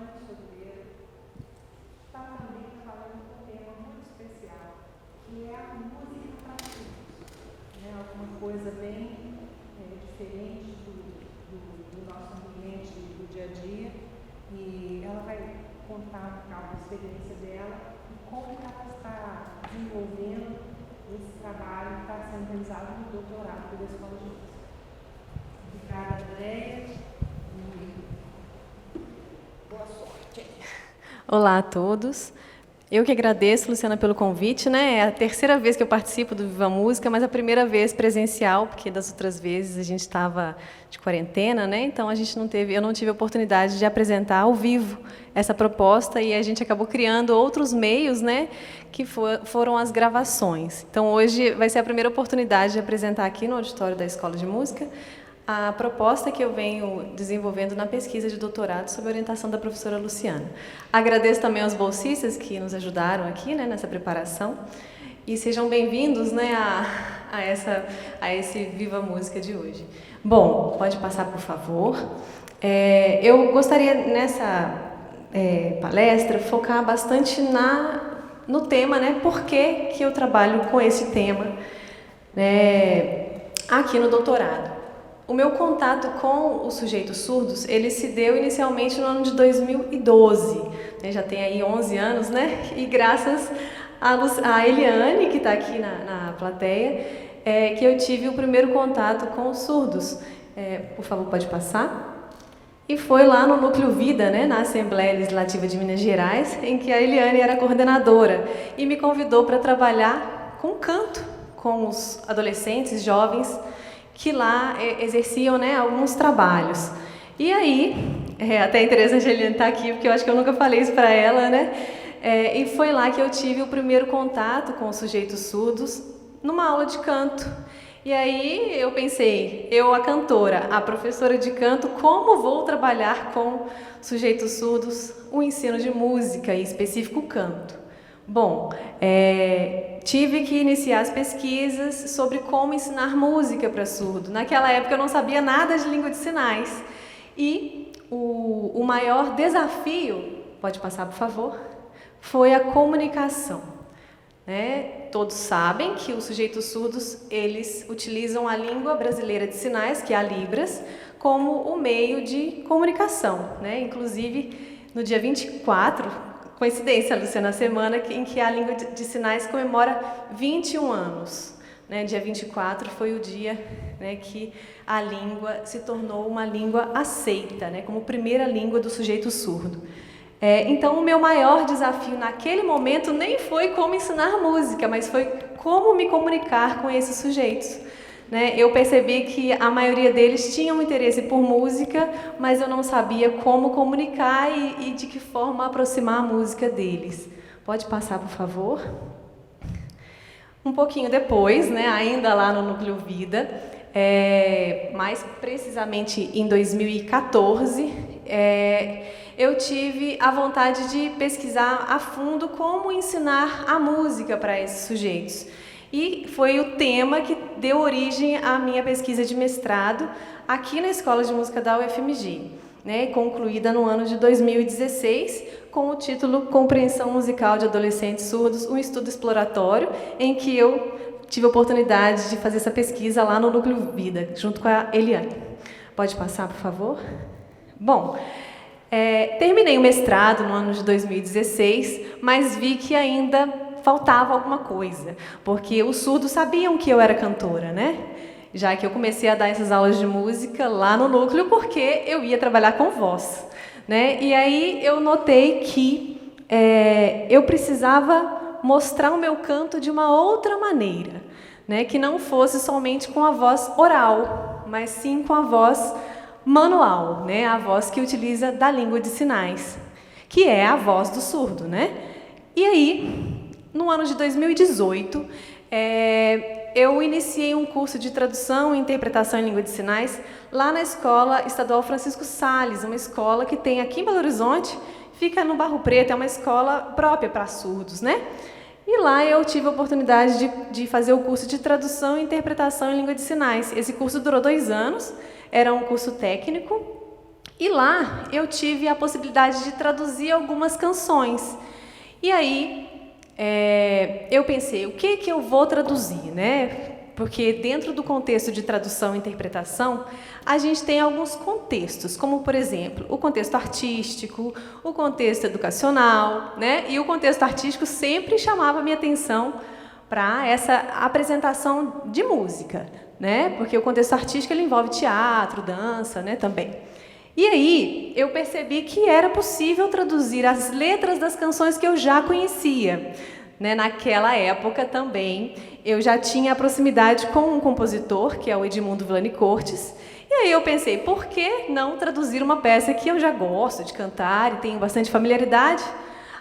Antônio Soteiro está também falando um tema muito especial, que é a música para todos. Né? Alguma coisa bem diferente do nosso ambiente do dia a dia. E ela vai contar um pouco da experiência dela e como ela está desenvolvendo esse trabalho que está sendo realizado no doutorado pela Escola de Música. Obrigada, Andréia. Boa sorte. Olá a todos. Eu que agradeço, Luciana, pelo convite, né? É a terceira vez que eu participo do Viva Música, mas a primeira vez presencial, porque das outras vezes a gente estava de quarentena, né? Então eu não tive a oportunidade de apresentar ao vivo essa proposta e a gente acabou criando outros meios, né? Que foram as gravações. Então hoje vai ser a primeira oportunidade de apresentar aqui no auditório da Escola de Música a proposta que eu venho desenvolvendo na pesquisa de doutorado sob a orientação da professora Luciana. Agradeço também aos bolsistas que nos ajudaram aqui, né, nessa preparação. E sejam bem-vindos, né, a esse Viva Música de hoje. Bom, pode passar, por favor. Eu gostaria, nessa palestra, focar bastante no tema, né, por que eu trabalho com esse tema aqui no doutorado. O meu contato com os sujeitos surdos, ele se deu inicialmente no ano de 2012, né? Já tem aí 11 anos, né? E graças a Eliane, que está aqui na plateia, que eu tive o primeiro contato com os surdos. Por favor, pode passar? E foi lá no Núcleo Vida, né? Na Assembleia Legislativa de Minas Gerais, em que a Eliane era coordenadora e me convidou para trabalhar com canto, com os adolescentes, jovens, que lá exerciam, né, alguns trabalhos. E aí, até interessante a Eliane estar aqui, porque eu acho que eu nunca falei isso para ela, né? E foi lá que eu tive o primeiro contato com os sujeitos surdos, numa aula de canto. E aí eu pensei, eu, a cantora, a professora de canto, como vou trabalhar com sujeitos surdos o ensino de música, em específico canto? Bom, tive que iniciar as pesquisas sobre como ensinar música para surdo. Naquela época eu não sabia nada de língua de sinais. E o maior desafio, pode passar por favor, foi a comunicação. Todos sabem que os sujeitos surdos, eles utilizam a língua brasileira de sinais, que é a Libras, como o meio de comunicação. Inclusive, no dia 24, coincidência, Luciana, na semana em que a língua de sinais comemora 21 anos. Dia 24 foi o dia, que a língua se tornou uma língua aceita, como primeira língua do sujeito surdo. Então, o meu maior desafio naquele momento nem foi como ensinar música, mas foi como me comunicar com esses sujeitos. Eu percebi que a maioria deles tinha um interesse por música, mas eu não sabia como comunicar e de que forma aproximar a música deles. Pode passar, por favor? Um pouquinho depois, ainda lá no Núcleo Vida, mais precisamente em 2014, eu tive a vontade de pesquisar a fundo como ensinar a música para esses sujeitos. E foi o tema que deu origem à minha pesquisa de mestrado aqui na Escola de Música da UFMG, concluída no ano de 2016, com o título Compreensão Musical de Adolescentes Surdos, um estudo exploratório, em que eu tive a oportunidade de fazer essa pesquisa lá no Núcleo Vida, junto com a Eliane. Pode passar, por favor? Bom, terminei o mestrado no ano de 2016, mas vi que ainda faltava alguma coisa, porque os surdos sabiam que eu era cantora, já que eu comecei a dar essas aulas de música lá no núcleo, porque eu ia trabalhar com voz, E aí eu notei que eu precisava mostrar o meu canto de uma outra maneira, que não fosse somente com a voz oral, mas sim com a voz manual, a voz que utiliza da língua de sinais, que é a voz do surdo, E aí, no ano de 2018, eu iniciei um curso de tradução e interpretação em língua de sinais lá na Escola Estadual Francisco Salles, uma escola que tem aqui em Belo Horizonte, fica no Barro Preto, é uma escola própria para surdos, E lá eu tive a oportunidade de fazer o curso de tradução e interpretação em língua de sinais. Esse curso durou 2 anos, era um curso técnico, E lá eu tive a possibilidade de traduzir algumas canções. E aí eu pensei, o que eu vou traduzir, né? Porque dentro do contexto de tradução e interpretação, a gente tem alguns contextos, como, por exemplo, o contexto artístico, o contexto educacional, né? E o contexto artístico sempre chamava a minha atenção para essa apresentação de música, né? Porque o contexto artístico ele envolve teatro, dança, né, também. E aí eu percebi que era possível traduzir as letras das canções que eu já conhecia. Né, naquela época também, eu já tinha proximidade com um compositor, que é o Edmundo Villanes-Cortes, e aí eu pensei, por que não traduzir uma peça que eu já gosto de cantar e tenho bastante familiaridade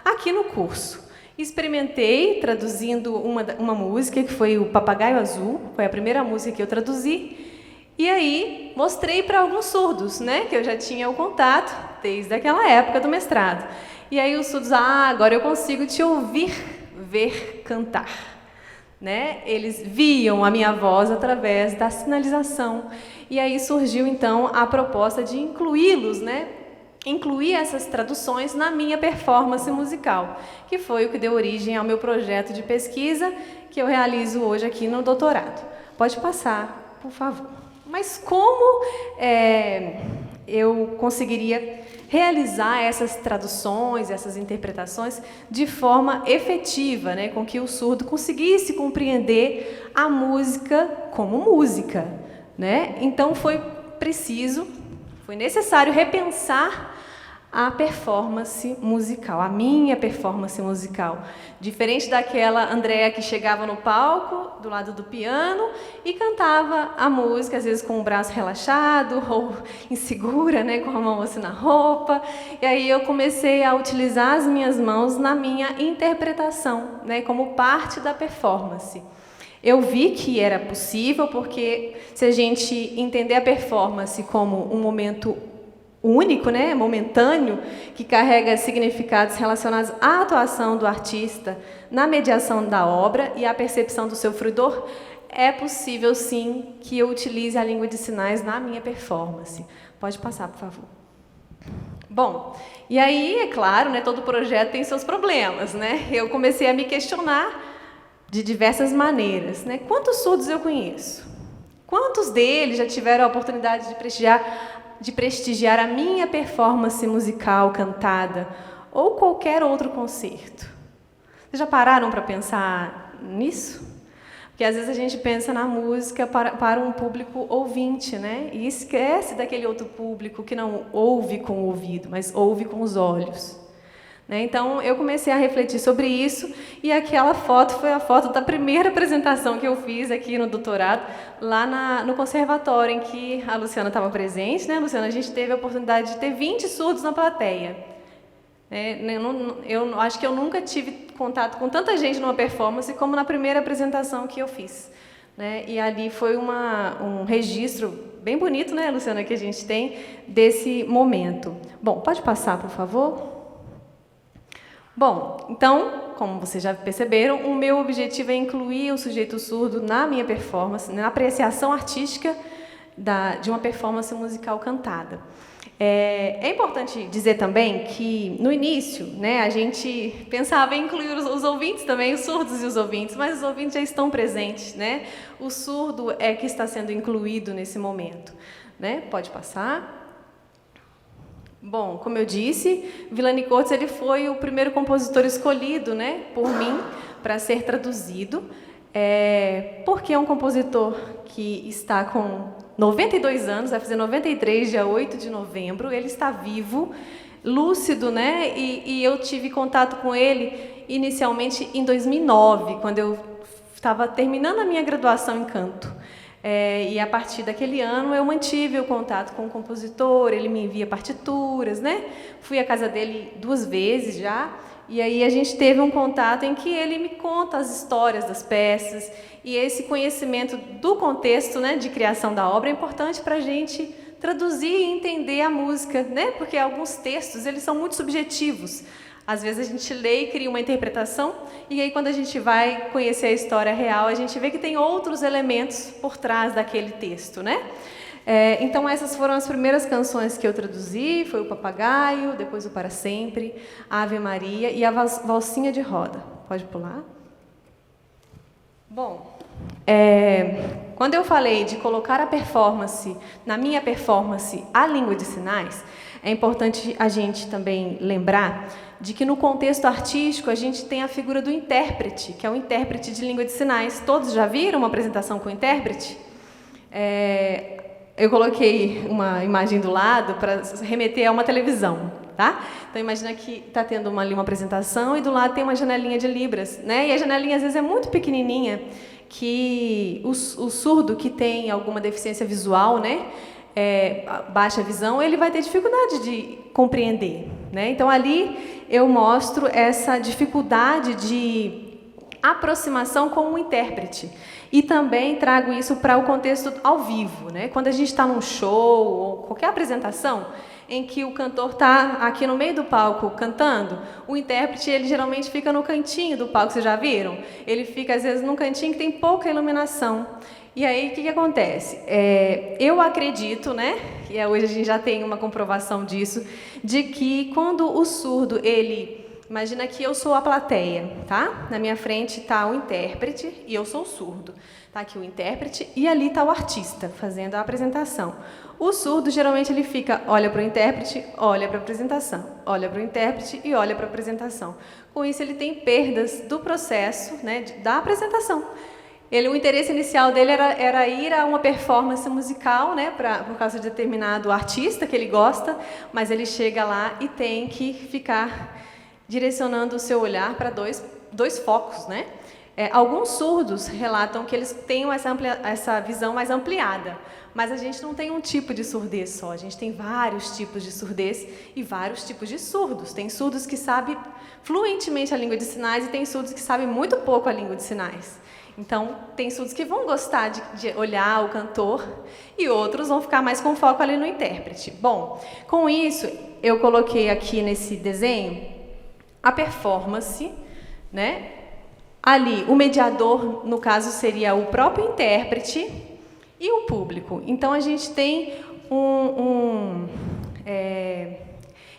aqui no curso? Experimentei traduzindo uma música, que foi o Papagaio Azul, foi a primeira música que eu traduzi, e aí mostrei para alguns surdos, né, que eu já tinha o contato desde aquela época do mestrado. E aí os surdos, agora eu consigo te ouvir ver cantar, né? Eles viam a minha voz através da sinalização. E aí surgiu então a proposta de incluí-los, né? Incluir essas traduções na minha performance musical, que foi o que deu origem ao meu projeto de pesquisa que eu realizo hoje aqui no doutorado. Pode passar, por favor. Mas como eu conseguiria realizar essas traduções, essas interpretações de forma efetiva, né, com que o surdo conseguisse compreender a música como música, né? Então foi necessário repensar a performance musical, a minha performance musical. Diferente daquela Andréa que chegava no palco, do lado do piano, e cantava a música, às vezes com o braço relaxado, ou insegura, né, com a mão assim na roupa. E aí eu comecei a utilizar as minhas mãos na minha interpretação, né, como parte da performance. Eu vi que era possível, porque se a gente entender a performance como um momento único, né, momentâneo, que carrega significados relacionados à atuação do artista na mediação da obra e à percepção do seu fruidor, é possível, sim, que eu utilize a língua de sinais na minha performance. Pode passar, por favor. Bom, e aí, é claro, né, todo projeto tem seus problemas, né? Eu comecei a me questionar de diversas maneiras, né? Quantos surdos eu conheço? Quantos deles já tiveram a oportunidade de prestigiar a minha performance musical cantada ou qualquer outro concerto? Vocês já pararam para pensar nisso? Porque às vezes a gente pensa na música para um público ouvinte, né? E esquece daquele outro público que não ouve com o ouvido, mas ouve com os olhos. Então, eu comecei a refletir sobre isso, e aquela foto foi a foto da primeira apresentação que eu fiz aqui no doutorado, lá no conservatório, em que a Luciana estava presente, né, Luciana? A gente teve a oportunidade de ter 20 surdos na plateia. Eu acho que eu nunca tive contato com tanta gente numa performance como na primeira apresentação que eu fiz. E ali foi um registro bem bonito, né, Luciana, que a gente tem desse momento. Bom, pode passar, por favor? Bom, então, como vocês já perceberam, o meu objetivo é incluir o sujeito surdo na minha performance, na apreciação artística de uma performance musical cantada. É importante dizer também que, no início, né, a gente pensava em incluir os ouvintes também, os surdos e os ouvintes, mas os ouvintes já estão presentes, né? O surdo é que está sendo incluído nesse momento, né? Pode passar. Bom, como eu disse, Villanes-Cortes ele foi o primeiro compositor escolhido, né, por mim para ser traduzido, porque é um compositor que está com 92 anos, vai fazer 93, dia 8 de novembro, ele está vivo, lúcido, né, e eu tive contato com ele inicialmente em 2009, quando eu estava terminando a minha graduação em canto. E a partir daquele ano eu mantive o contato com o compositor, ele me envia partituras, né? Fui à casa dele 2 vezes já, e aí a gente teve um contato em que ele me conta as histórias das peças, e esse conhecimento do contexto, né, de criação da obra é importante para a gente traduzir e entender a música, né? Porque alguns textos eles são muito subjetivos. Às vezes a gente lê e cria uma interpretação, e aí quando a gente vai conhecer a história real, a gente vê que tem outros elementos por trás daquele texto, né? Então, essas foram as primeiras canções que eu traduzi, foi o Papagaio, depois o Para Sempre, a Ave Maria e a Valsinha de Roda. Pode pular? Bom, quando eu falei de colocar a performance, na minha performance, a língua de sinais, é importante a gente também lembrar de que no contexto artístico a gente tem a figura do intérprete, que é o intérprete de língua de sinais. Todos já viram uma apresentação com intérprete? Eu coloquei uma imagem do lado para remeter a uma televisão, tá? Então imagina que está tendo ali uma apresentação e do lado tem uma janelinha de libras, né? E a janelinha às vezes é muito pequenininha, que o surdo que tem alguma deficiência visual, né? Baixa visão, ele vai ter dificuldade de compreender, né? Então ali eu mostro essa dificuldade de aproximação com o intérprete. E também trago isso para o contexto ao vivo, né? Quando a gente está num show ou qualquer apresentação em que o cantor está aqui no meio do palco cantando, o intérprete ele geralmente fica no cantinho do palco, vocês já viram? Ele fica às vezes num cantinho que tem pouca iluminação. E aí o que acontece? Eu acredito, né? E hoje a gente já tem uma comprovação disso, de que quando o surdo imagina que eu sou a plateia, tá? Na minha frente está o intérprete e eu sou o surdo. Está aqui o intérprete e ali está o artista fazendo a apresentação. O surdo, geralmente, ele fica, olha para o intérprete, olha para a apresentação, olha para o intérprete e olha para a apresentação. Com isso, ele tem perdas do processo, né, da apresentação. O interesse inicial dele era ir a uma performance musical, né, por causa de determinado artista que ele gosta, mas ele chega lá e tem que ficar direcionando o seu olhar para dois focos, né? Alguns surdos relatam que eles têm essa visão mais ampliada, mas a gente não tem um tipo de surdez só, a gente tem vários tipos de surdez e vários tipos de surdos. Tem surdos que sabem fluentemente a língua de sinais e tem surdos que sabem muito pouco a língua de sinais. Então, tem surdos que vão gostar de olhar o cantor e outros vão ficar mais com foco ali no intérprete. Bom, com isso, eu coloquei aqui nesse desenho a performance, né? Ali, o mediador, no caso, seria o próprio intérprete e o público. Então, a gente tem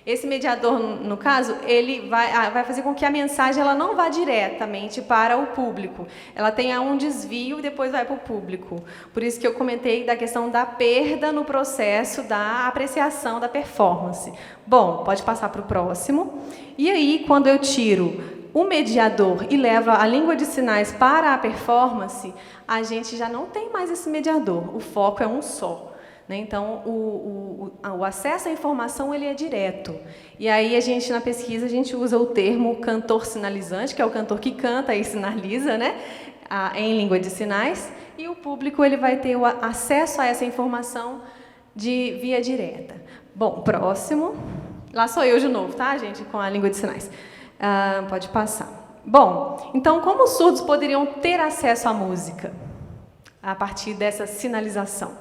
esse mediador, no caso, ele vai fazer com que a mensagem ela não vá diretamente para o público. Ela tenha um desvio e depois vai para o público. Por isso que eu comentei da questão da perda no processo da apreciação da performance. Bom, pode passar para o próximo. E aí, quando eu tiro o mediador e leva a língua de sinais para a performance, a gente já não tem mais esse mediador. O foco é um só. Então, o acesso à informação ele é direto. E aí, na pesquisa, a gente usa o termo cantor sinalizante, que é o cantor que canta e sinaliza, né, em língua de sinais, e o público ele vai ter o acesso a essa informação via direta. Bom, próximo. Lá sou eu de novo, tá, gente, com a língua de sinais. Pode passar. Bom, então, como os surdos poderiam ter acesso à música a partir dessa sinalização?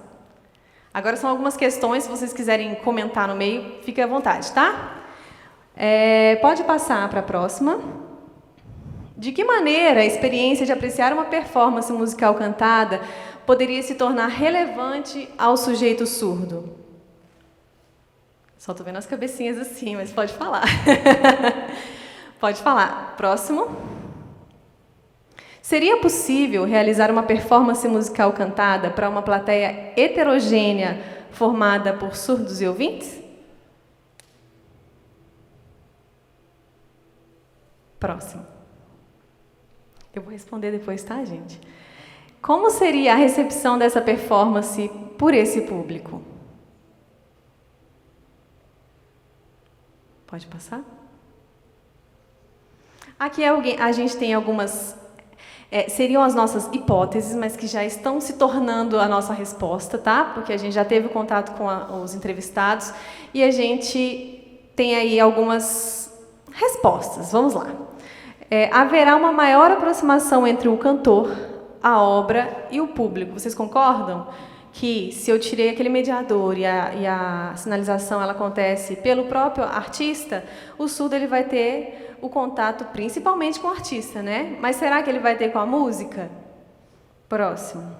Agora são algumas questões, se vocês quiserem comentar no meio, fique à vontade, tá? Pode passar para a próxima. De que maneira a experiência de apreciar uma performance musical cantada poderia se tornar relevante ao sujeito surdo? Só estou vendo as cabecinhas assim, mas pode falar. Pode falar. Próximo. Seria possível realizar uma performance musical cantada para uma plateia heterogênea formada por surdos e ouvintes? Próximo. Eu vou responder depois, tá, gente? Como seria a recepção dessa performance por esse público? Pode passar? Aqui a gente tem algumas... seriam as nossas hipóteses, mas que já estão se tornando a nossa resposta, tá? Porque a gente já teve contato com os entrevistados e a gente tem aí algumas respostas. Vamos lá. Haverá uma maior aproximação entre o cantor, a obra e o público. Vocês concordam? Que se eu tirei aquele mediador e a sinalização ela acontece pelo próprio artista, o surdo ele vai ter o contato principalmente com o artista, né? Mas será que ele vai ter com a música? Próximo.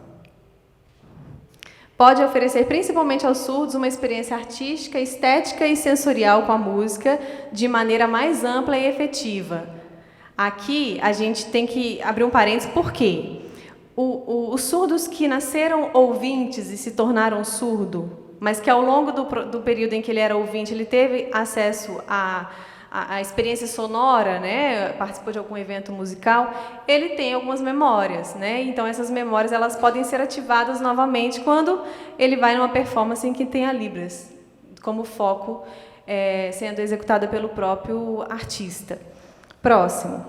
pode oferecer principalmente aos surdos uma experiência artística, estética e sensorial com a música de maneira mais ampla e efetiva. Aqui a gente tem que abrir um parênteses, por quê? Os surdos que nasceram ouvintes e se tornaram surdo, mas que ao longo do período em que ele era ouvinte, ele teve acesso a experiência sonora, né, participou de algum evento musical, ele tem algumas memórias, né? Então essas memórias elas podem ser ativadas novamente quando ele vai numa performance em que tem a Libras como foco, sendo executada pelo próprio artista. Próximo.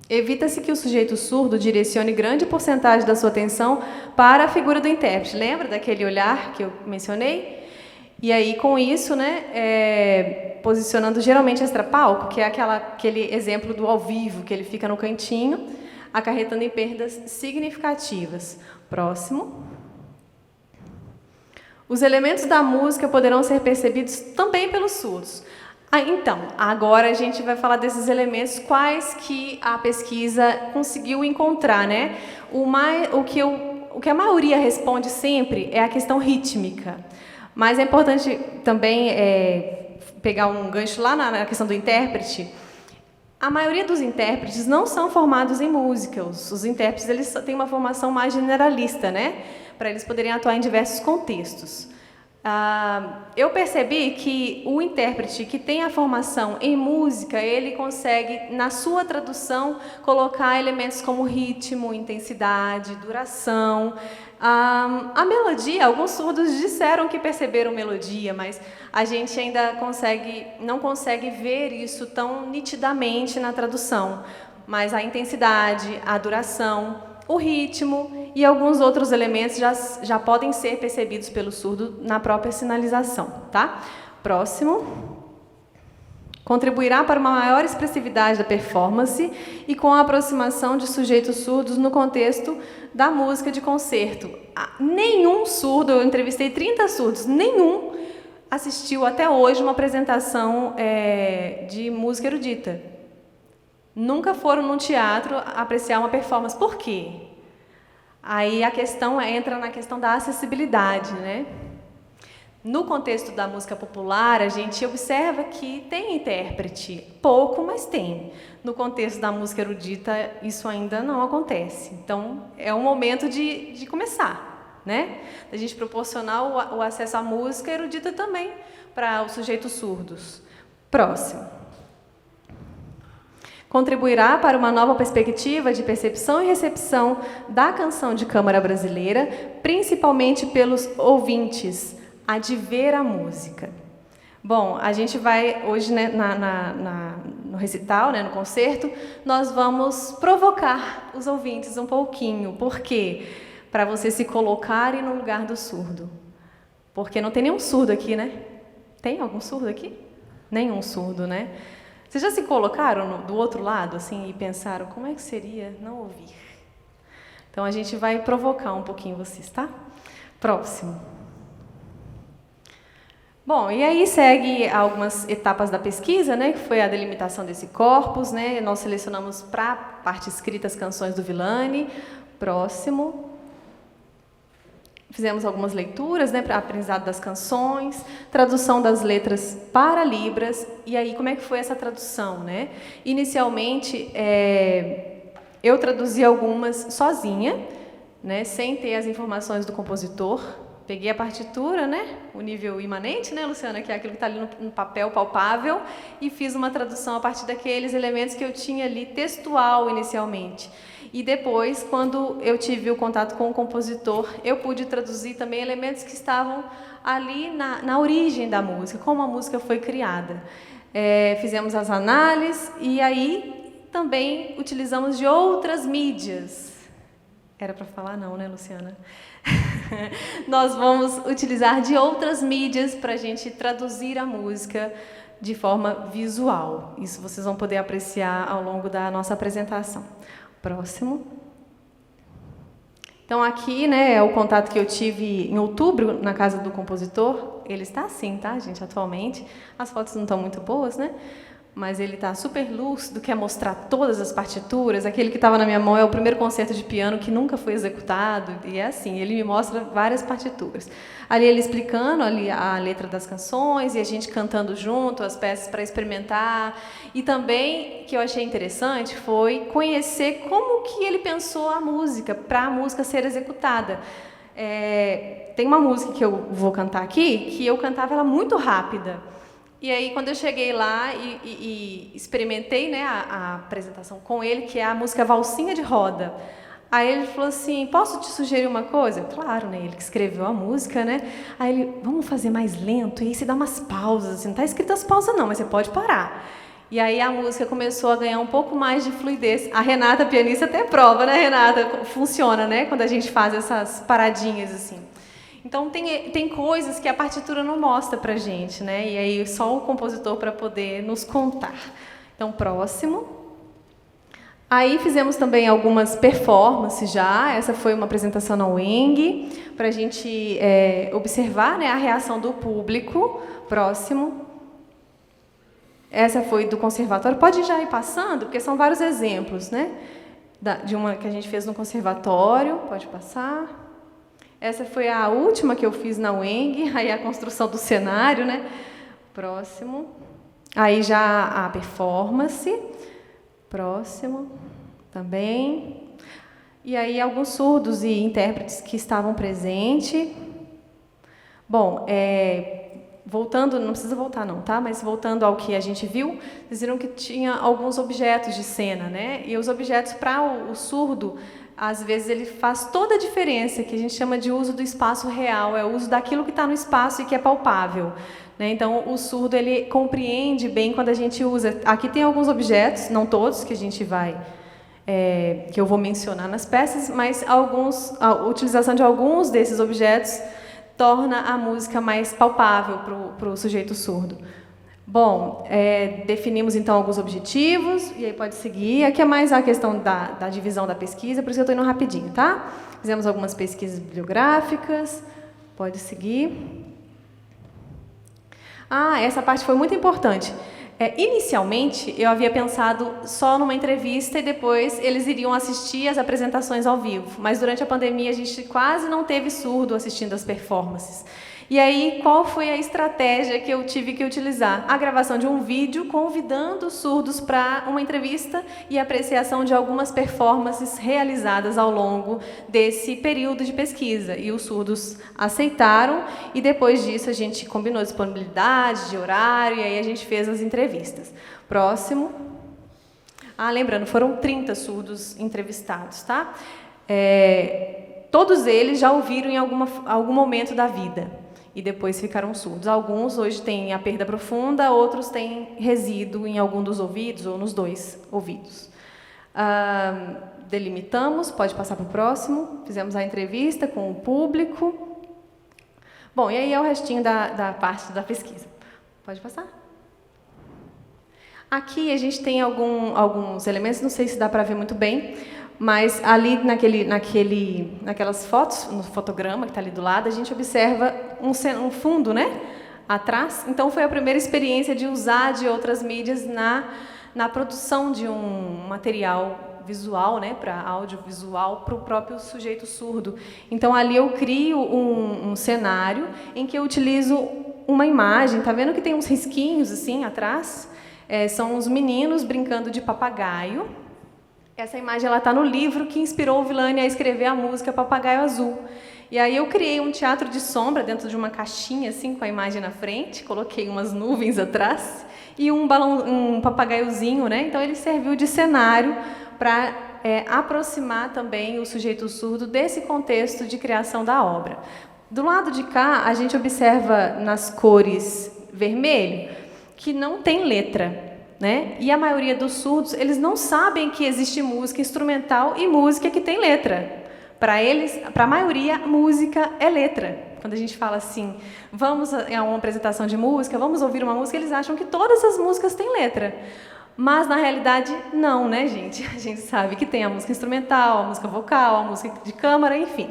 Evita-se que o sujeito surdo direcione grande porcentagem da sua atenção para a figura do intérprete. Lembra daquele olhar que eu mencionei? E aí, com isso, né, posicionando geralmente extra-palco, que é aquele exemplo do ao vivo, que ele fica no cantinho, acarretando em perdas significativas. Próximo. Os elementos da música poderão ser percebidos também pelos surdos. Então, agora a gente vai falar desses elementos, quais que a pesquisa conseguiu encontrar, né? O que a maioria responde sempre é a questão rítmica. Mas é importante também pegar um gancho lá na questão do intérprete. A maioria dos intérpretes não são formados em música. Os intérpretes eles têm uma formação mais generalista, né? Para eles poderem atuar em diversos contextos. Eu percebi que o intérprete que tem a formação em música, ele consegue, na sua tradução, colocar elementos como ritmo, intensidade, duração. A melodia, alguns surdos disseram que perceberam melodia, mas a gente ainda não consegue ver isso tão nitidamente na tradução. Mas a intensidade, a duração, o ritmo e alguns outros elementos já podem ser percebidos pelo surdo na própria sinalização, tá? Próximo. Contribuirá para uma maior expressividade da performance e com a aproximação de sujeitos surdos no contexto da música de concerto. Nenhum surdo, eu entrevistei 30 surdos, nenhum assistiu até hoje uma apresentação de música erudita. Nunca foram num teatro apreciar uma performance. Por quê? Aí a questão entra na questão da acessibilidade, né? No contexto da música popular, a gente observa que tem intérprete, pouco, mas tem. No contexto da música erudita, isso ainda não acontece. Então, é um momento de começar, né? A gente proporcionar o acesso à música erudita também para os sujeitos surdos. Próximo. Contribuirá para uma nova perspectiva de percepção e recepção da canção de câmara brasileira, principalmente pelos ouvintes, a de ver a música. Bom, a gente vai hoje, né, no recital, né, no concerto, nós vamos provocar os ouvintes um pouquinho. Por quê? Para vocês se colocarem no lugar do surdo. Porque não tem nenhum surdo aqui, né? Tem algum surdo aqui? Nenhum surdo, né? Vocês já se colocaram do outro lado, assim, e pensaram, como é que seria não ouvir? Então, a gente vai provocar um pouquinho vocês, tá? Próximo. Bom, e aí segue algumas etapas da pesquisa, né, que foi a delimitação desse corpus, né, nós selecionamos para a parte escrita as canções do Villani. Próximo. Fizemos algumas leituras, né, para aprendizado das canções, tradução das letras para Libras. E aí, como é que foi essa tradução, né? Inicialmente, eu traduzi algumas sozinha, né, sem ter as informações do compositor. Peguei a partitura, né, o nível imanente, né, Luciana, que é aquilo que está ali no papel palpável, e fiz uma tradução a partir daqueles elementos que eu tinha ali textual inicialmente. E depois, quando eu tive o contato com o compositor, eu pude traduzir também elementos que estavam ali na origem da música, como a música foi criada. Fizemos as análises e aí também utilizamos de outras mídias. Era para falar não, né, Luciana? Nós vamos utilizar de outras mídias para a gente traduzir a música de forma visual. Isso vocês vão poder apreciar ao longo da nossa apresentação. Próximo. Então, aqui, né, é o contato que eu tive em outubro na casa do compositor. Ele está assim, tá, gente, atualmente. As fotos não estão muito boas, né? mas ele está super lúcido, quer mostrar todas as partituras. Aquele que estava na minha mão é o primeiro concerto de piano que nunca foi executado, e é assim, ele me mostra várias partituras. Ali ele explicando ali a letra das canções, e a gente cantando junto as peças para experimentar. E também, que eu achei interessante, foi conhecer como que ele pensou a música, para a música ser executada. Tem uma música que eu vou cantar aqui, que eu cantava ela muito rápida. E aí, quando eu cheguei lá e experimentei, né, a apresentação com ele, que é a música Valsinha de Roda, aí ele falou assim, posso te sugerir uma coisa? Claro, né, ele que escreveu a música, né? Aí ele, vamos fazer mais lento, e aí você dá umas pausas, assim, não está escrito as pausas não, mas você pode parar. E aí a música começou a ganhar um pouco mais de fluidez. A Renata, pianista, até prova, né, Renata? Funciona, né, quando a gente faz essas paradinhas, assim. Então, tem coisas que a partitura não mostra para a gente, né? E aí só o compositor para poder nos contar. Então, próximo. Aí fizemos também algumas performances já. Essa foi uma apresentação na UENG, para a gente observar, né, a reação do público. Próximo. Essa foi do conservatório. Pode já ir passando, porque são vários exemplos, né? De uma que a gente fez no conservatório. Pode passar. Essa foi a última que eu fiz na UENG, aí a construção do cenário, né? Próximo. Aí já a performance. Próximo. Também. E aí alguns surdos e intérpretes que estavam presentes. Bom, voltando, não precisa voltar não, tá? Mas voltando ao que a gente viu, vocês viram que tinha alguns objetos de cena, né? E os objetos para o surdo, às vezes ele faz toda a diferença, que a gente chama de uso do espaço real, é o uso daquilo que está no espaço e que é palpável, né? Então, o surdo ele compreende bem quando a gente usa. Aqui tem alguns objetos, não todos, que a gente vai, que eu vou mencionar nas peças, mas a utilização de alguns desses objetos torna a música mais palpável para o sujeito surdo. Bom, definimos então alguns objetivos, e aí pode seguir. Aqui é mais a questão da divisão da pesquisa, por isso eu estou indo rapidinho, tá? Fizemos algumas pesquisas bibliográficas, pode seguir. Essa parte foi muito importante. Inicialmente, eu havia pensado só numa entrevista e depois eles iriam assistir as apresentações ao vivo, mas durante a pandemia a gente quase não teve surdo assistindo as performances. E aí, qual foi a estratégia que eu tive que utilizar? A gravação de um vídeo convidando os surdos para uma entrevista e apreciação de algumas performances realizadas ao longo desse período de pesquisa. E os surdos aceitaram, e depois disso a gente combinou disponibilidade de horário, e aí a gente fez as entrevistas. Próximo. Lembrando, foram 30 surdos entrevistados, tá? Todos eles já ouviram em algum momento da vida. E depois ficaram surdos. Alguns hoje têm a perda profunda, outros têm resíduo em algum dos ouvidos ou nos 2 ouvidos. Delimitamos, pode passar para o próximo. Fizemos a entrevista com o público. Bom, e aí é o restinho da parte da pesquisa. Pode passar? Aqui a gente tem alguns elementos, não sei se dá para ver muito bem, mas ali naquelas fotos, no fotograma que está ali do lado, a gente observa um fundo, né, atrás. Então, foi a primeira experiência de usar de outras mídias na produção de um material visual, né, para audiovisual, para o próprio sujeito surdo. Então, ali eu crio um cenário em que eu utilizo uma imagem. Tá vendo que tem uns risquinhos assim atrás? São os meninos brincando de papagaio. Essa imagem está no livro que inspirou o Villani a escrever a música Papagaio Azul. E aí eu criei um teatro de sombra dentro de uma caixinha, assim, com a imagem na frente, coloquei umas nuvens atrás e um papagaiozinho, né? Então ele serviu de cenário para aproximar também o sujeito surdo desse contexto de criação da obra. Do lado de cá, a gente observa nas cores vermelho que não tem letra. Né? E a maioria dos surdos, eles não sabem que existe música instrumental e música que tem letra. Para eles, para a maioria, música é letra. Quando a gente fala assim, vamos a uma apresentação de música, vamos ouvir uma música, eles acham que todas as músicas têm letra. Mas, na realidade, não, né, gente? A gente sabe que tem a música instrumental, a música vocal, a música de câmara, enfim.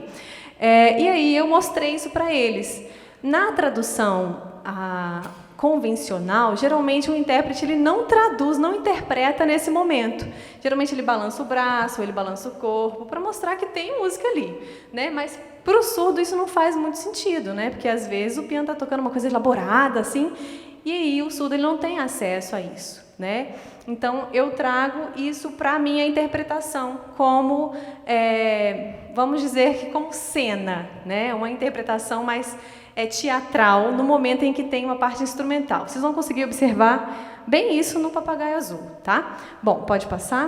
E aí eu mostrei isso para eles. Na tradução convencional, geralmente o intérprete ele não traduz, não interpreta nesse momento. Geralmente ele balança o braço, ele balança o corpo para mostrar que tem música ali, né? Mas para o surdo isso não faz muito sentido, né? Porque às vezes o piano está tocando uma coisa elaborada assim, e aí o surdo ele não tem acesso a isso, né? Então eu trago isso para a minha interpretação como, vamos dizer que como cena, né? Uma interpretação mais teatral no momento em que tem uma parte instrumental. Vocês vão conseguir observar bem isso no Papagaio Azul, tá? Bom, pode passar.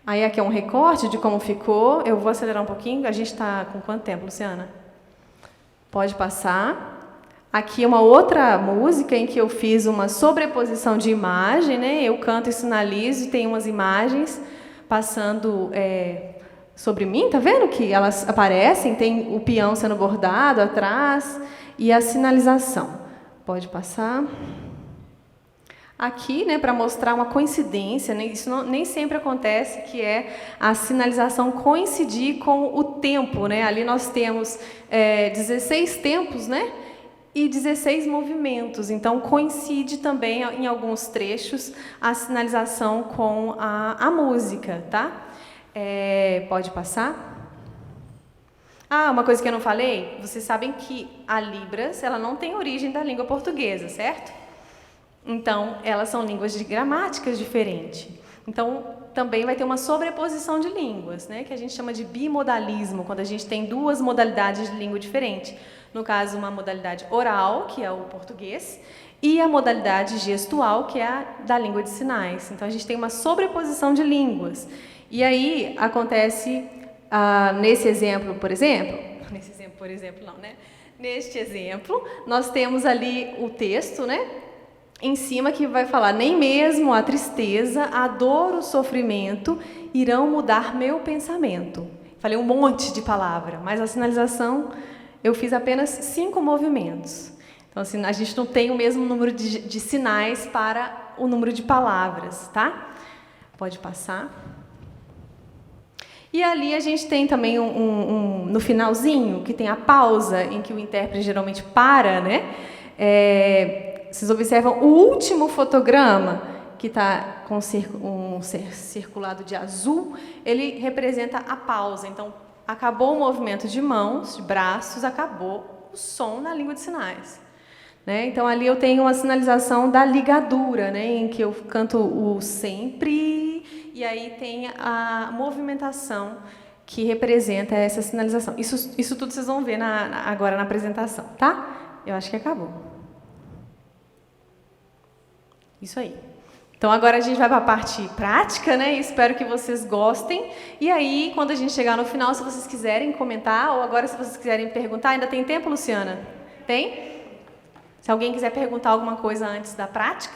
Aí aqui é um recorte de como ficou. Eu vou acelerar um pouquinho. A gente está com quanto tempo, Luciana? Pode passar. Aqui é uma outra música em que eu fiz uma sobreposição de imagem, né? Eu canto e sinalizo e tem umas imagens passando sobre mim, tá vendo que elas aparecem? Tem o peão sendo bordado atrás e a sinalização. Pode passar. Aqui, né, para mostrar uma coincidência, né? Isso nem sempre acontece, que é a sinalização coincidir com o tempo, né? Ali nós temos 16 tempos, né? E 16 movimentos. Então, coincide também, em alguns trechos, a sinalização com a música, tá? Pode passar? Uma coisa que eu não falei, vocês sabem que a Libras, ela não tem origem da língua portuguesa, certo? Então, elas são línguas de gramáticas diferentes. Então, também vai ter uma sobreposição de línguas, né? Que a gente chama de bimodalismo, quando a gente tem duas modalidades de língua diferentes. No caso, uma modalidade oral, que é o português, e a modalidade gestual, que é a da língua de sinais. Então, a gente tem uma sobreposição de línguas. E aí, acontece, nesse exemplo, por exemplo, neste exemplo, nós temos ali o texto, né? Em cima que vai falar, nem mesmo a tristeza, a dor, o sofrimento irão mudar meu pensamento. Falei um monte de palavra, mas a sinalização eu fiz apenas 5 movimentos. Então, assim, a gente não tem o mesmo número de sinais para o número de palavras, tá? Pode passar. E ali a gente tem também no finalzinho, que tem a pausa, em que o intérprete geralmente para, né? Vocês observam o último fotograma, que está com um circulado de azul, ele representa a pausa. Então, acabou o movimento de mãos, de braços, acabou o som na língua de sinais. Né? Então, ali eu tenho uma sinalização da ligadura, né? Em que eu canto o sempre, e aí tem a movimentação que representa essa sinalização. Isso tudo vocês vão ver agora na apresentação, tá? Eu acho que acabou. Isso aí. Então, agora a gente vai para a parte prática, né? Espero que vocês gostem. E aí, quando a gente chegar no final, se vocês quiserem comentar, ou agora se vocês quiserem perguntar, ainda tem tempo, Luciana? Tem? Se alguém quiser perguntar alguma coisa antes da prática.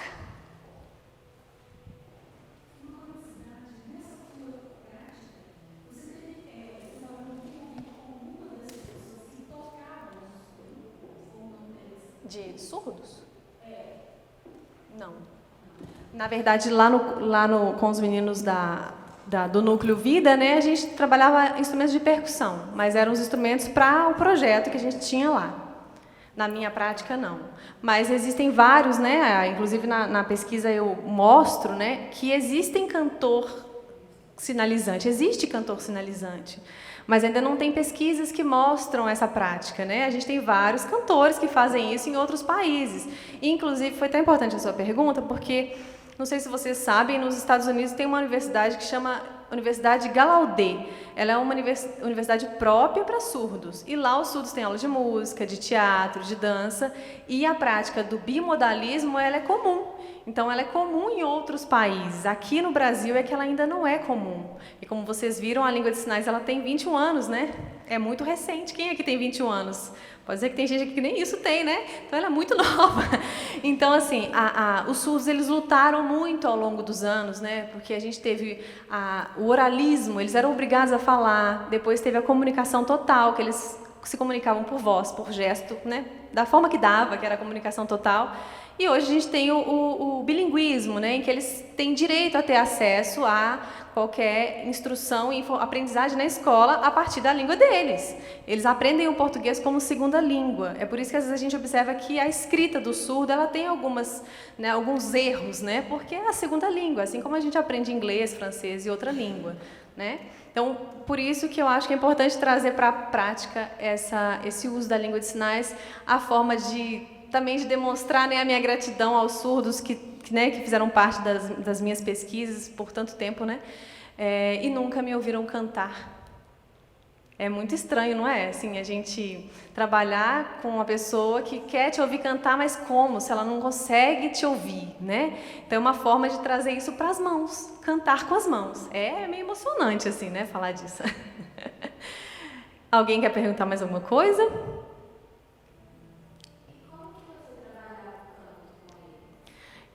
De surdos? Não. Na verdade, com os meninos do Núcleo Vida, né, a gente trabalhava instrumentos de percussão, mas eram os instrumentos para o projeto que a gente tinha lá. Na minha prática, não. Mas existem vários, né, inclusive na pesquisa eu mostro, né, que existem existe cantor sinalizante, mas ainda não tem pesquisas que mostram essa prática, né? A gente tem vários cantores que fazem isso em outros países. E, inclusive, foi tão importante a sua pergunta, porque, não sei se vocês sabem, nos Estados Unidos tem uma universidade que chama Universidade Gallaudet. Ela é uma universidade própria para surdos. E lá os surdos têm aula de música, de teatro, de dança, e a prática do bimodalismo ela é comum. Então, ela é comum em outros países. Aqui no Brasil é que ela ainda não é comum. E como vocês viram, a língua de sinais ela tem 21 anos, né? É muito recente. Quem aqui tem 21 anos? Pode dizer que tem gente aqui que nem isso tem, né? Então, ela é muito nova. Então, assim, os surdos, eles lutaram muito ao longo dos anos, né? Porque a gente teve o oralismo, eles eram obrigados a falar. Depois teve a comunicação total, que eles se comunicavam por voz, por gesto, né? Da forma que dava, que era a comunicação total. E hoje a gente tem o bilinguismo, né, em que eles têm direito a ter acesso a qualquer instrução e aprendizagem na escola a partir da língua deles. Eles aprendem o português como segunda língua. É por isso que às vezes a gente observa que a escrita do surdo ela tem alguns erros, né, porque é a segunda língua, assim como a gente aprende inglês, francês e outra língua, né? Então, por isso que eu acho que é importante trazer para a prática esse uso da língua de sinais, a forma também de demonstrar, né, a minha gratidão aos surdos que fizeram parte das minhas pesquisas por tanto tempo, né, e nunca me ouviram cantar. É muito estranho, não é? Assim, a gente trabalhar com uma pessoa que quer te ouvir cantar, mas como? Se ela não consegue te ouvir, né? Então é uma forma de trazer isso para as mãos, cantar com as mãos. É meio emocionante, assim, né, falar disso. Alguém quer perguntar mais alguma coisa?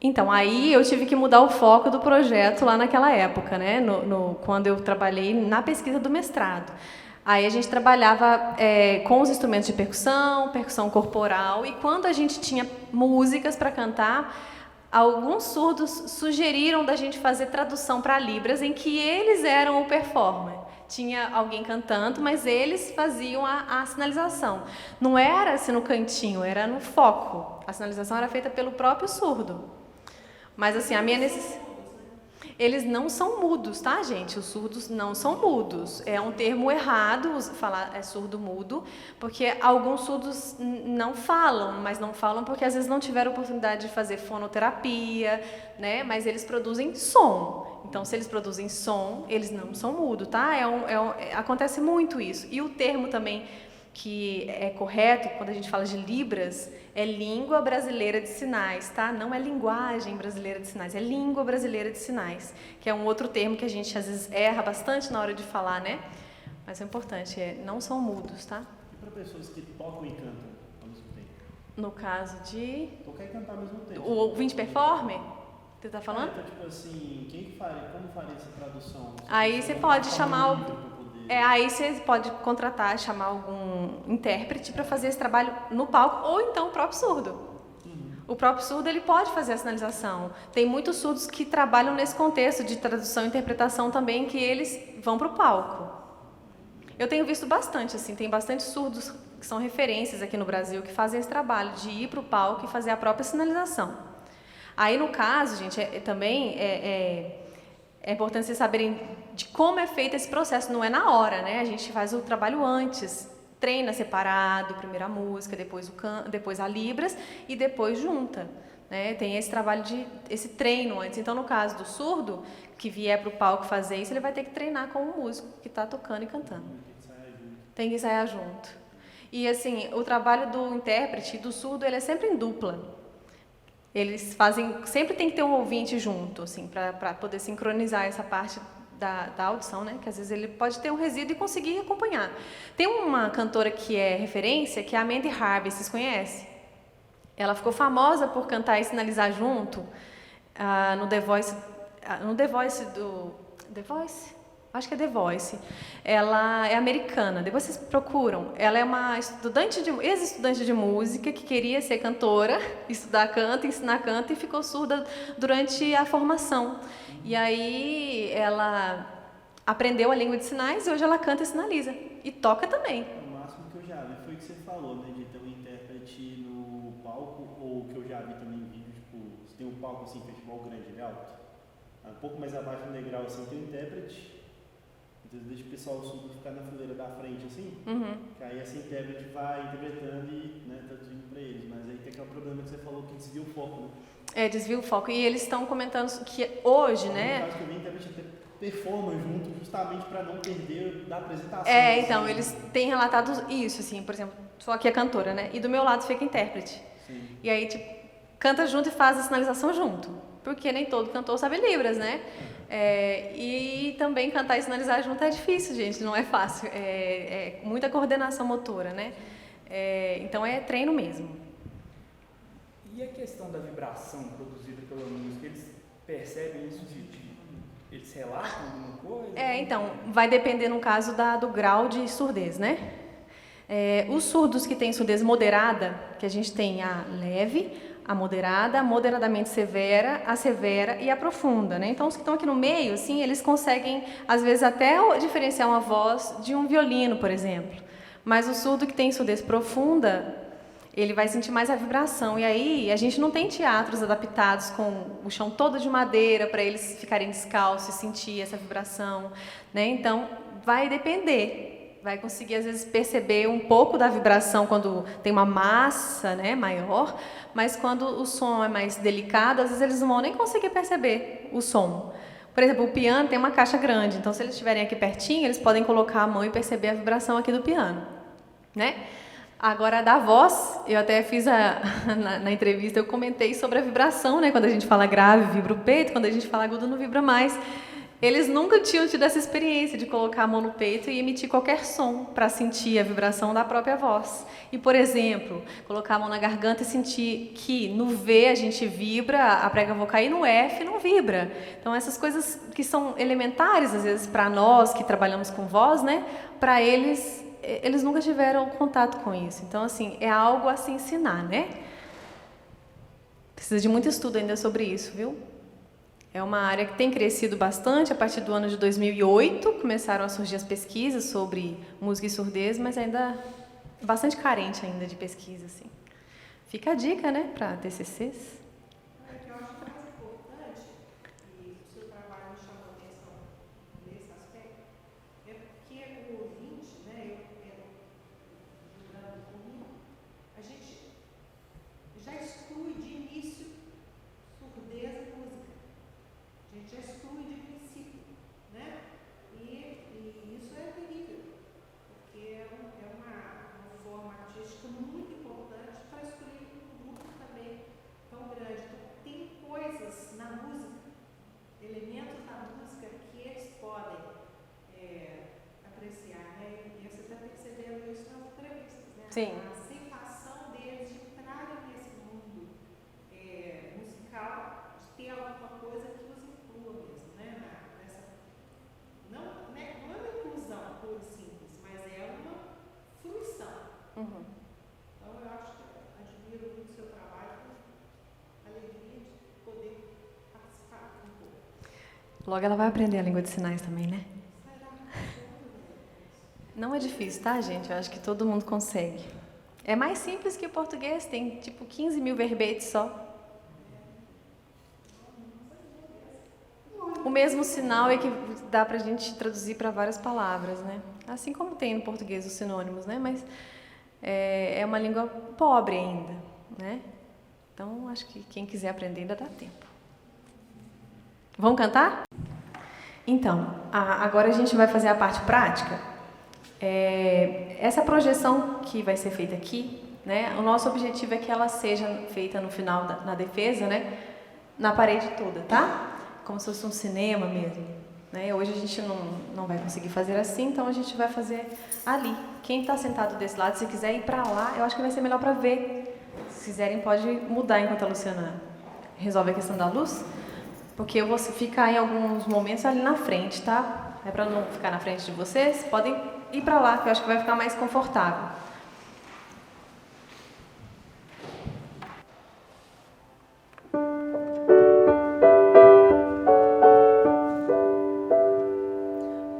Então, aí eu tive que mudar o foco do projeto lá naquela época, né? Quando eu trabalhei na pesquisa do mestrado. Aí a gente trabalhava com os instrumentos de percussão corporal, e quando a gente tinha músicas para cantar, alguns surdos sugeriram da gente fazer tradução para Libras, em que eles eram o performer. Tinha alguém cantando, mas eles faziam a sinalização. Não era assim no cantinho, era no foco. A sinalização era feita pelo próprio surdo. Mas assim, a minha necessidade... Eles não são mudos, tá, gente? Os surdos não são mudos. É um termo errado falar surdo-mudo, porque alguns surdos não falam, mas não falam porque às vezes não tiveram oportunidade de fazer fonoterapia, né? Mas eles produzem som. Então, se eles produzem som, eles não são mudos, tá? Acontece muito isso. E o termo também que é correto, quando a gente fala de Libras, é língua brasileira de sinais, tá? Não é linguagem brasileira de sinais, é língua brasileira de sinais, que é um outro termo que a gente às vezes erra bastante na hora de falar, né? Mas é importante, não são mudos, tá? E para pessoas que tocam e cantam ao mesmo tempo? No caso de... Tocar e cantar ao mesmo tempo. O ouvinte performer? Você tá falando? Então, tipo assim, como faria essa tradução? Aí você pode chamar... aí você pode contratar, chamar algum intérprete para fazer esse trabalho no palco, ou então o próprio surdo. O próprio surdo ele pode fazer a sinalização. Tem muitos surdos que trabalham nesse contexto de tradução e interpretação também, que eles vão para o palco. Eu tenho visto bastante, assim, tem bastante surdos que são referências aqui no Brasil, que fazem esse trabalho de ir para o palco e fazer a própria sinalização. Aí, no caso, gente, também é importante vocês saberem de como é feito esse processo. Não é na hora, né? A gente faz o trabalho antes, treina separado, primeiro a música, depois a Libras e depois junta, né? Tem esse trabalho esse treino antes. Então, no caso do surdo, que vier para o palco fazer isso, ele vai ter que treinar com o músico que está tocando e cantando. Tem que ensaiar junto. E, assim, o trabalho do intérprete e do surdo, ele é sempre em dupla. Eles fazem, sempre tem que ter um ouvinte junto, assim, para poder sincronizar essa parte da audição, né? Que às vezes ele pode ter um resíduo e conseguir acompanhar. Tem uma cantora que é referência, que é a Mandy Harvey, vocês conhecem? Ela ficou famosa por cantar e sinalizar junto no The Voice, The Voice? Acho que é The Voice. Ela é americana, depois vocês procuram. Ela é uma ex-estudante de música que queria ser cantora, estudar canto, ensinar canto, e ficou surda durante a formação. E aí ela aprendeu a língua de sinais e hoje ela canta e sinaliza. E toca também. O máximo que eu já vi foi o que você falou, né? De ter um intérprete no palco, ou que eu já vi também em vídeo, tipo, você tem um palco assim, festival grande, ele é alto. Um pouco mais abaixo do degrau assim tem um intérprete. Então deixa o pessoal surdo ficar na fileira da frente assim, que aí essa intérprete vai interpretando e, né, traduzindo para eles. Mas aí tem aquele problema que você falou que desvia o foco, né? Desvia o foco. E eles estão comentando que hoje, né? No caso que eu vi, a intérprete até performa junto, justamente para não perder da apresentação. Então, assim, eles têm relatado isso, assim, por exemplo, sou aqui a cantora, né? E do meu lado fica a intérprete. Sim. E aí, tipo, canta junto e faz a sinalização junto. Porque nem todo cantor sabe Libras, né? E também cantar e sinalizar junto é difícil, gente, não é fácil. É muita coordenação motora, né? Então é treino mesmo. E a questão da vibração produzida pela música, eles percebem isso eles relatam alguma coisa? Então, vai depender no caso do grau de surdez, né? Os surdos que têm surdez moderada, que a gente tem a leve, a moderada, a moderadamente severa, a severa e a profunda, né? Então, os que estão aqui no meio, assim, eles conseguem, às vezes, até diferenciar uma voz de um violino, por exemplo. Mas o surdo que tem surdez profunda, ele vai sentir mais a vibração. E aí, a gente não tem teatros adaptados com o chão todo de madeira para eles ficarem descalços e sentir essa vibração, né? Então, vai depender. Vai conseguir, às vezes, perceber um pouco da vibração quando tem uma massa, né, maior, mas quando o som é mais delicado, às vezes eles não vão nem conseguir perceber o som. Por exemplo, o piano tem uma caixa grande, então se eles estiverem aqui pertinho, eles podem colocar a mão e perceber a vibração aqui do piano, né? Agora, da voz, eu até fiz na entrevista, eu comentei sobre a vibração, né? Quando a gente fala grave, vibra o peito, quando a gente fala agudo, não vibra mais. Eles nunca tinham tido essa experiência de colocar a mão no peito e emitir qualquer som para sentir a vibração da própria voz. E, por exemplo, colocar a mão na garganta e sentir que no V a gente vibra, a prega vocal, e no F não vibra. Então, essas coisas que são elementares, às vezes, para nós que trabalhamos com voz, né? Para eles nunca tiveram contato com isso. Então, assim, é algo a se ensinar, né? Precisa de muito estudo ainda sobre isso, viu? É uma área que tem crescido bastante. A partir do ano de 2008, começaram a surgir as pesquisas sobre música e surdez, mas ainda é bastante carente ainda de pesquisa, assim. Fica a dica, né, para TCCs. O que eu acho mais importante, e o seu trabalho me chamou a atenção nesse aspecto, é porque o ouvinte, né, julgando comigo, a gente já exclui de início surdez e música. A gente já exclui de princípio, né? E isso é terrível, porque é uma forma artística muito importante para escolher um grupo também tão grande. Então, tem coisas na música, elementos da música que eles podem apreciar, né? E você está percebendo isso nas entrevistas, né? Sim. A aceitação deles de entrarem nesse mundo musical, de ter alguma coisa que os inclua mesmo, né? Não é uma inclusão pura e simples, mas é uma fruição. Uhum. Então, eu acho que admiro muito o seu trabalho, com alegria de poder participar um pouco. Logo ela vai aprender a língua de sinais também, né? Será? Não é difícil, tá, gente? Eu acho que todo mundo consegue. É mais simples que o português, tem tipo 15 mil verbetes só. O mesmo sinal é que dá pra gente traduzir para várias palavras, né? Assim como tem no português os sinônimos, né? Mas é uma língua pobre ainda, né? Então, acho que quem quiser aprender ainda dá tempo. Vamos cantar? Então, agora a gente vai fazer a parte prática. Essa projeção que vai ser feita aqui, né? O nosso objetivo é que ela seja feita no final, na defesa, né? Na parede toda, tá? Como se fosse um cinema mesmo, né? Hoje a gente não vai conseguir fazer assim, então a gente vai fazer ali. Quem está sentado desse lado, se quiser ir para lá, eu acho que vai ser melhor para ver. Se quiserem, pode mudar enquanto a Luciana resolve a questão da luz, porque eu vou ficar em alguns momentos ali na frente, tá? É para não ficar na frente de vocês, podem ir para lá, que eu acho que vai ficar mais confortável.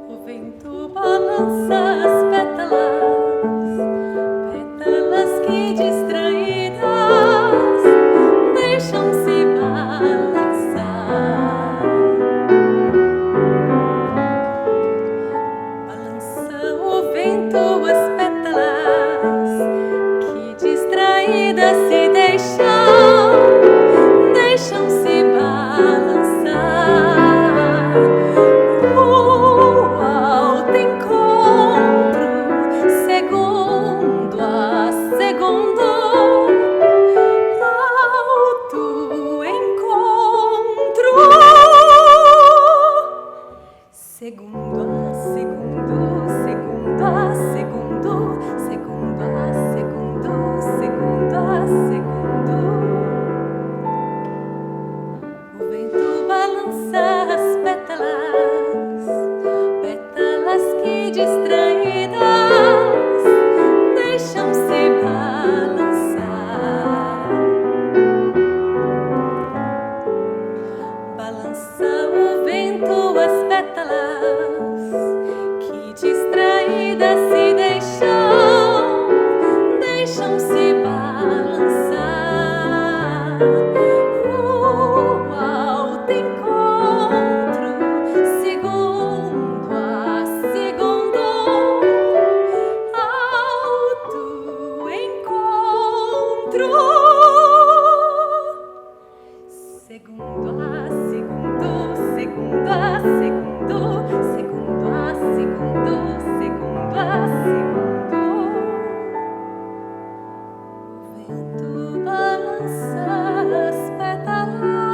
O vento balança as pétalas que distraídas deixam-se balançar. Balança o vento as pétalas segundo a segundo, segundo a segundo, segundo a segundo, segundo a segundo. O vento balança as pétalas.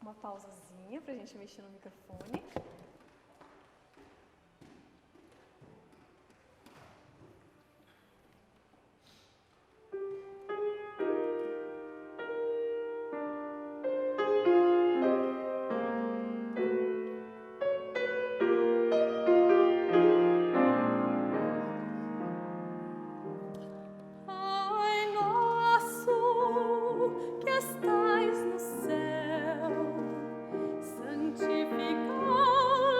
Uma pausazinha pra gente mexer no microfone. Pai nosso que estais no céu, santificado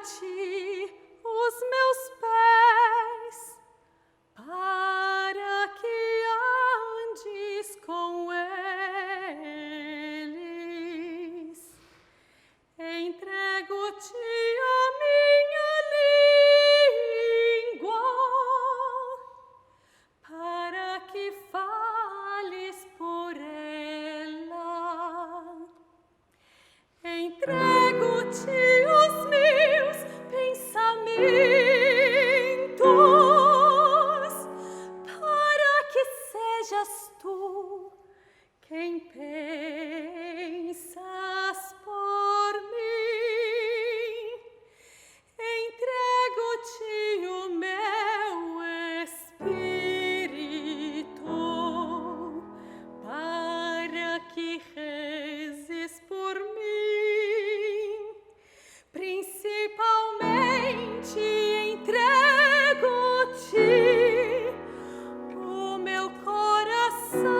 ti os meus pés, para que andes com eles. Entrego-te a minha língua, para que fales por ela. Entrego-te os meus pensamentos, para que sejas tu quem pensas por mim. Entrego-te o meu espírito, para que rezes por mim. Principalmente entrego-te o meu coração,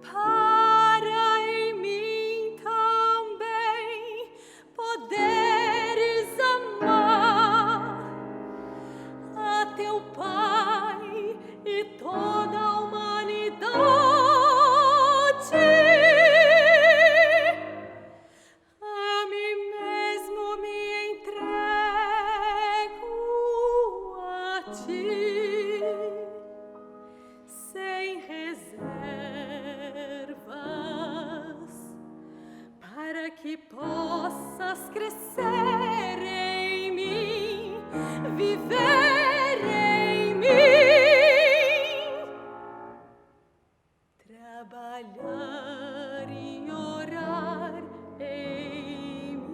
para em mim também poderes amar a teu Pai e toda a humanidade. A mim mesmo me entrego a ti, sem reservas, para que possas crescer em mim, viver em mim, trabalhar e orar em mim.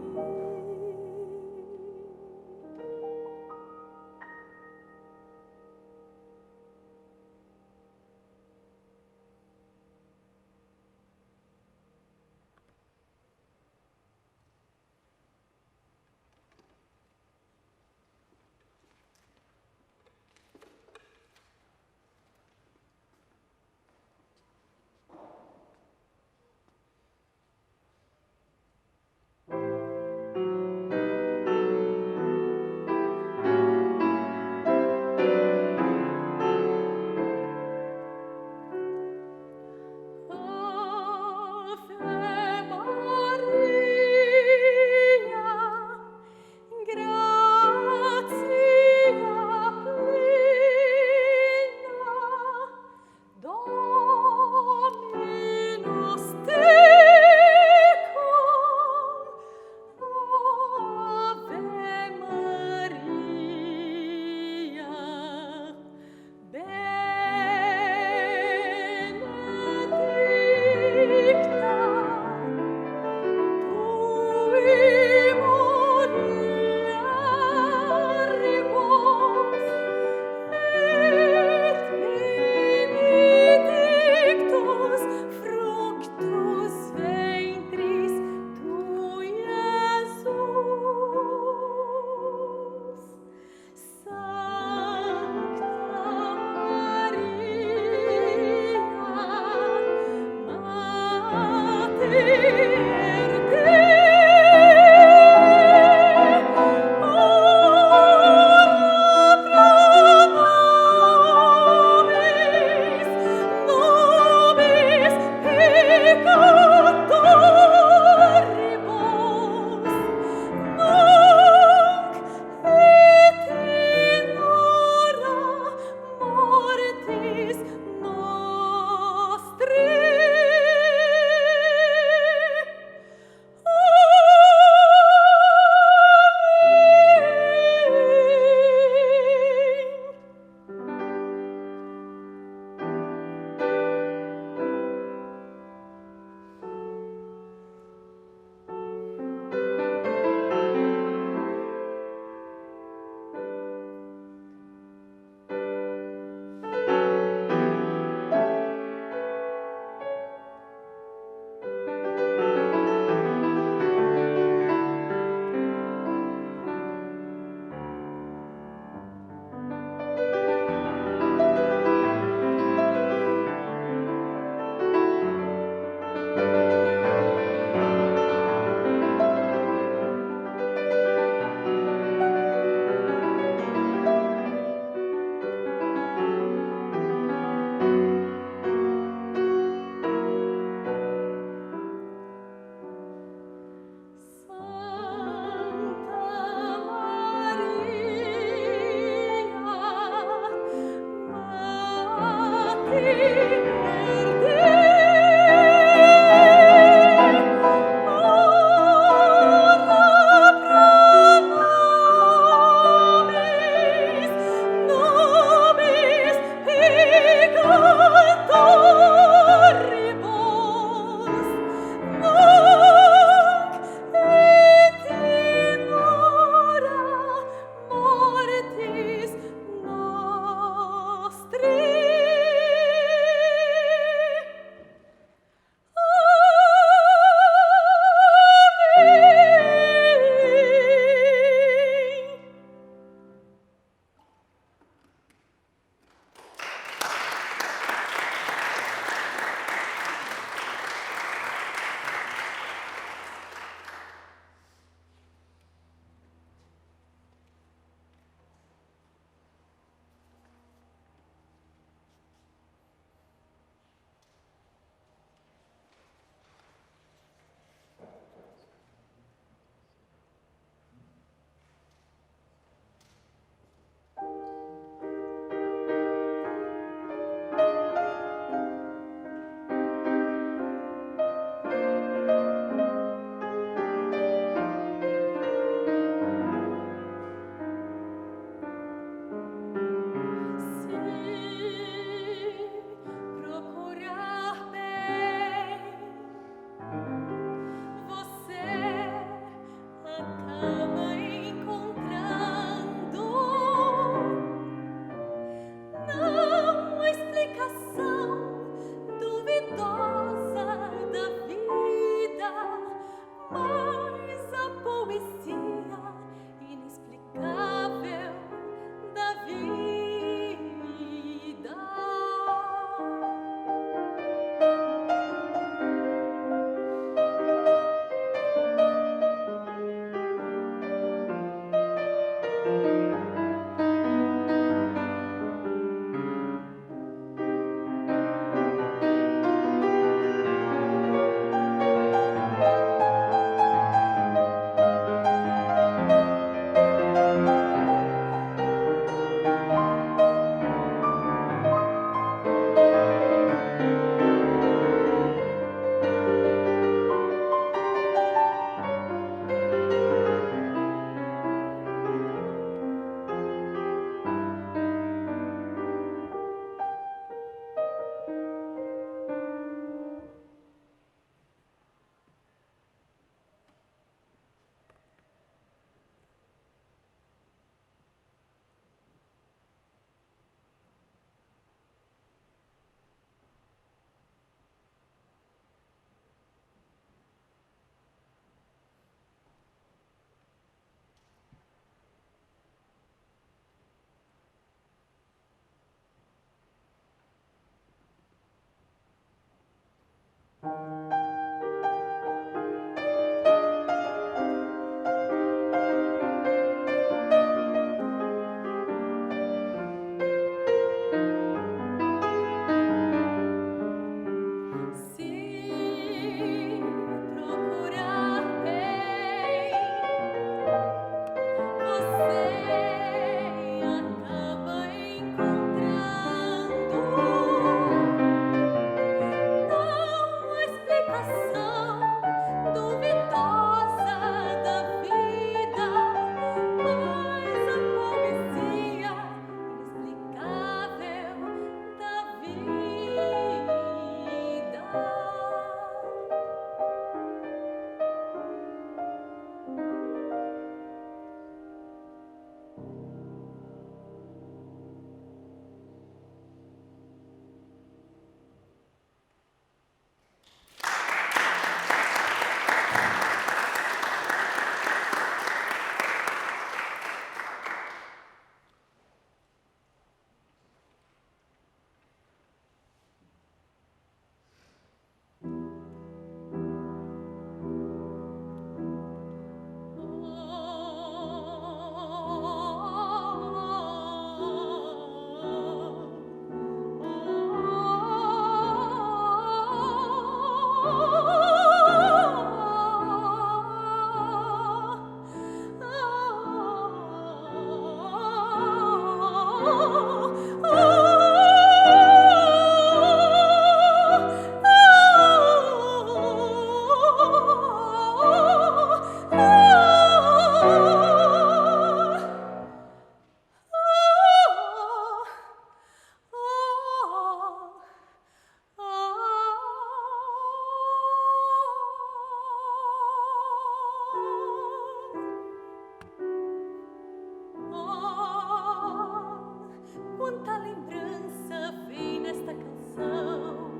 Quanta lembrança vem nesta canção,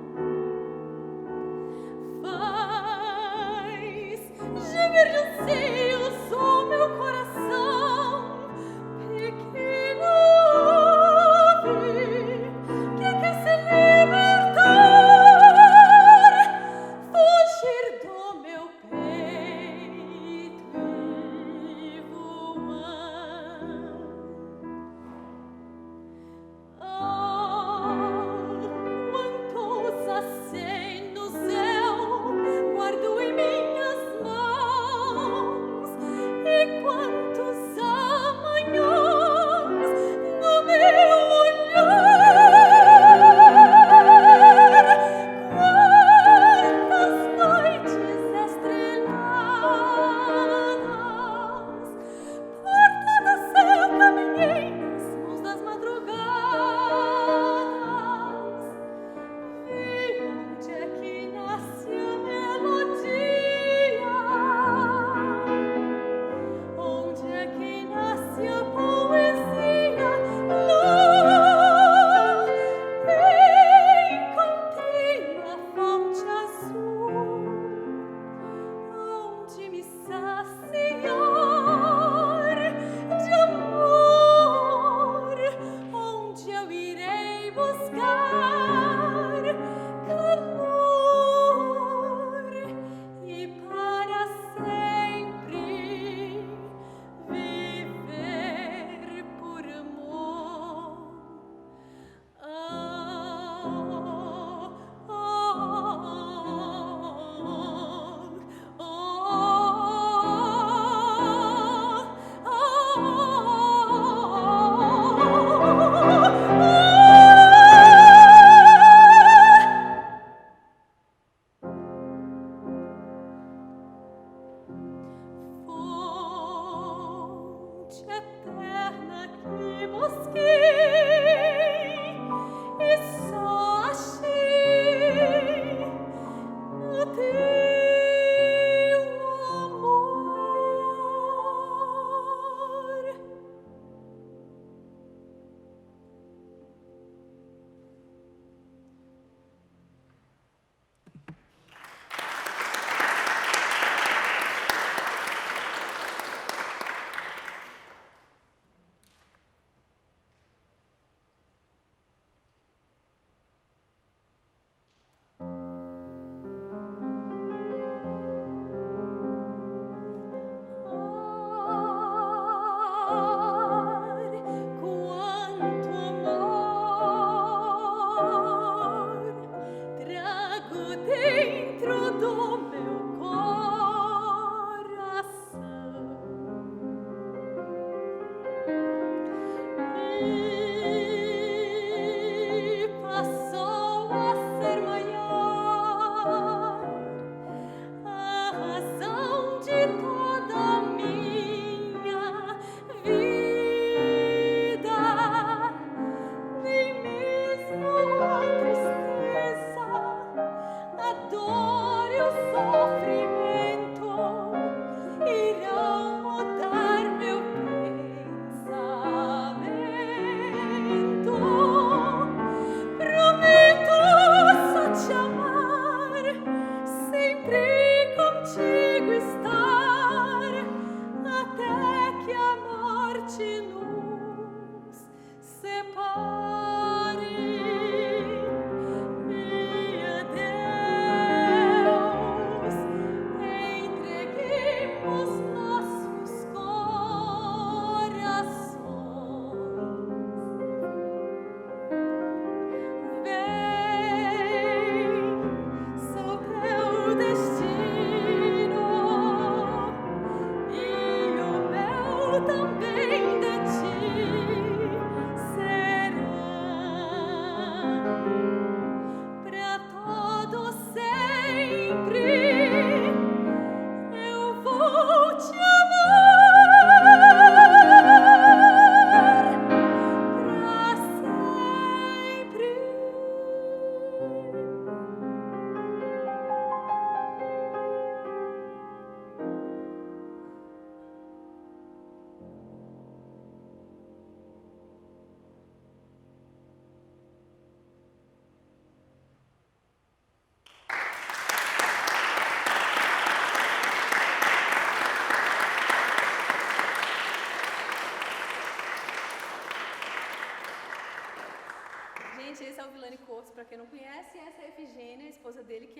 faz gemer de anseios o meu coração. Pequeno ave que quer se libertar, fugir do meu peito e voar. Quantos acenos eu guardo em minhas mãos, e quantos amanhãs no meu olhar, quantas noites estreladas por todo o céu caminhei nas mãos das madrugadas. Vi onde é que nasce a melodia, onde é que nasce a poesia. Lá encontrei a fonte azul, onde me saciar de amor, onde eu irei buscar calor e para sempre viver por amor. Fonte eterna que busquei e só achei no teu amor.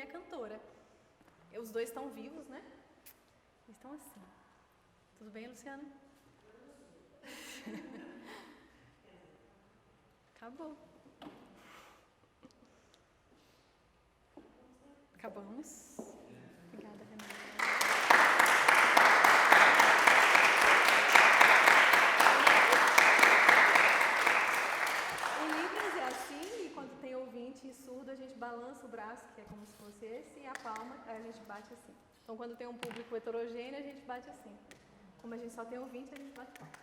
é cantora. Os dois estão vivos, né? Eles estão assim. Tudo bem, Luciano? Acabou. Acabamos. Obrigada, Renata. O Libras é assim, e quando tem ouvinte e surdo, a gente balança o braço, que é como se fosse esse, e a palma, a gente bate assim. Então, quando tem um público heterogêneo, a gente bate assim. Como a gente só tem ouvinte, a gente bate palma.